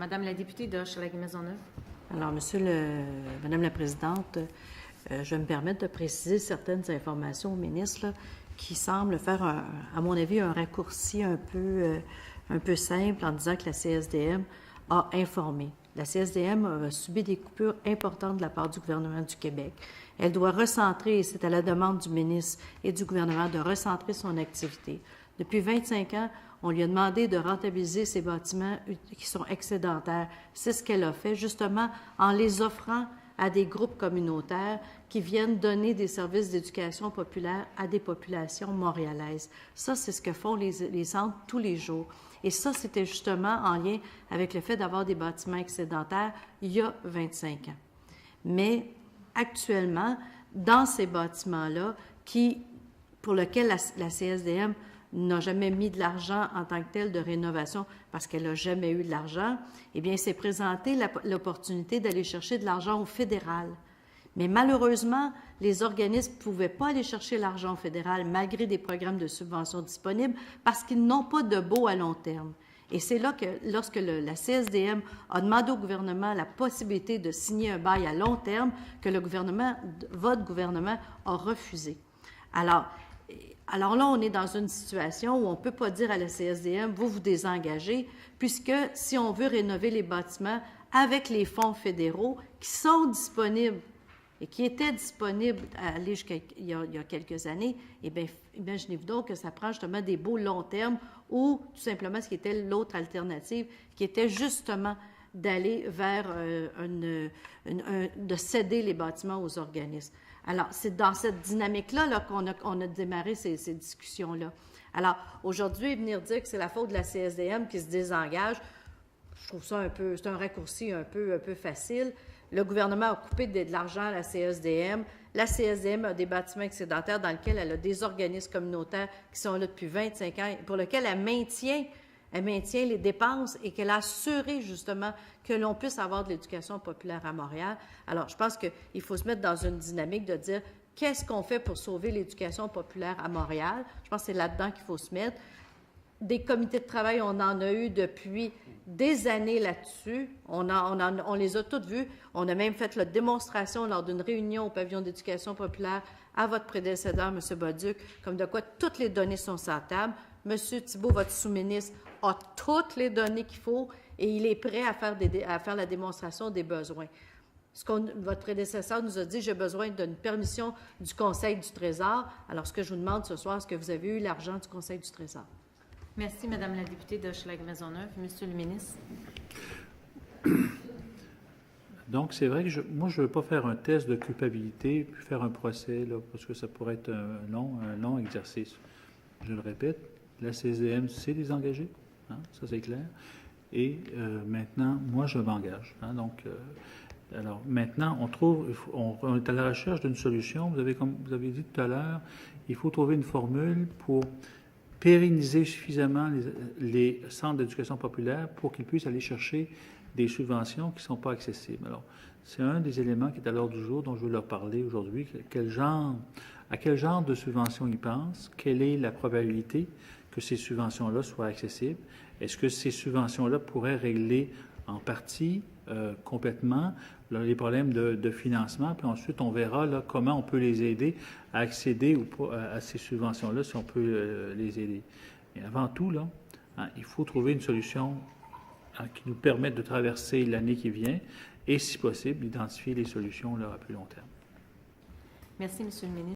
Madame la députée de Hochelaga-Maisonneuve. Alors, Madame la Présidente, je vais me permettre de préciser certaines informations au ministre là, qui semblent faire, à mon avis, un raccourci un peu simple en disant que la CSDM a informé. La CSDM a subi des coupures importantes de la part du gouvernement du Québec. Elle doit recentrer, et c'est à la demande du ministre et du gouvernement, de recentrer son activité. Depuis 25 ans, on lui a demandé de rentabiliser ces bâtiments qui sont excédentaires. C'est ce qu'elle a fait, justement, en les offrant à des groupes communautaires qui viennent donner des services d'éducation populaire à des populations montréalaises. Ça, c'est ce que font les centres tous les jours. Et ça, c'était justement en lien avec le fait d'avoir des bâtiments excédentaires il y a 25 ans. Mais actuellement, dans ces bâtiments-là, pour lesquels la CSDM n'a jamais mis de l'argent en tant que tel de rénovation parce qu'elle n'a jamais eu de l'argent, eh bien, s'est présenté l'opportunité d'aller chercher de l'argent au fédéral. Mais malheureusement, les organismes ne pouvaient pas aller chercher l'argent fédéral malgré des programmes de subvention disponibles parce qu'ils n'ont pas de baux à long terme. Et c'est là que, lorsque la CSDM a demandé au gouvernement la possibilité de signer un bail à long terme, que votre gouvernement a refusé. Alors là, on est dans une situation où on ne peut pas dire à la CSDM, vous désengagez, puisque si on veut rénover les bâtiments avec les fonds fédéraux qui sont disponibles et qui étaient disponibles à aller il y a quelques années, eh bien, imaginez-vous donc que ça prend justement des baux long terme ou tout simplement ce qui était l'autre alternative, qui était justement d'aller vers de céder les bâtiments aux organismes. Alors, c'est dans cette dynamique-là qu'on a démarré ces discussions-là. Alors, aujourd'hui, venir dire que c'est la faute de la CSDM qui se désengage, je trouve ça c'est un raccourci un peu facile. Le gouvernement a coupé de l'argent à la CSDM. La CSDM a des bâtiments excédentaires dans lesquels elle a des organismes communautaires qui sont là depuis 25 ans, pour lesquels elle maintient les dépenses et qu'elle a assuré justement que l'on puisse avoir de l'éducation populaire à Montréal. Alors, je pense qu'il faut se mettre dans une dynamique de dire qu'est-ce qu'on fait pour sauver l'éducation populaire à Montréal. Je pense que c'est là-dedans qu'il faut se mettre. Des comités de travail, on en a eu depuis des années là-dessus. On les a toutes vus. On a même fait la démonstration lors d'une réunion au pavillon d'éducation populaire à votre prédécesseur, M. Bolduc, comme de quoi toutes les données sont sur la table. M. Thibault, votre sous-ministre, a toutes les données qu'il faut et il est prêt à faire la démonstration des besoins. Votre prédécesseur nous a dit, j'ai besoin d'une permission du Conseil du Trésor. Alors, ce que je vous demande ce soir, est-ce que vous avez eu l'argent du Conseil du Trésor? Merci, Madame la députée de Hochelaga-Maisonneuve. Monsieur le ministre. Donc, c'est vrai que moi, je ne veux pas faire un test de culpabilité puis faire un procès, là, parce que ça pourrait être un long exercice. Je le répète, la CSDM s'est désengagée, hein, ça c'est clair. Et maintenant, moi, je m'engage. Hein, donc, alors, maintenant, on est à la recherche d'une solution. Comme vous avez dit tout à l'heure, il faut trouver une formule pour pérenniser suffisamment les centres d'éducation populaire pour qu'ils puissent aller chercher des subventions qui ne sont pas accessibles. Alors, c'est un des éléments qui est à l'ordre du jour dont je veux leur parler aujourd'hui. À quel genre de subventions ils pensent? Quelle est la probabilité que ces subventions-là soient accessibles? Est-ce que ces subventions-là pourraient régler en partie, complètement, les problèmes de financement? Puis ensuite, on verra là, comment on peut les aider à accéder ou pas à ces subventions-là, si on peut les aider. Mais avant tout, là, hein, il faut trouver une solution qui nous permette de traverser l'année qui vient et, si possible, identifier les solutions là, à plus long terme. Merci, Monsieur le ministre.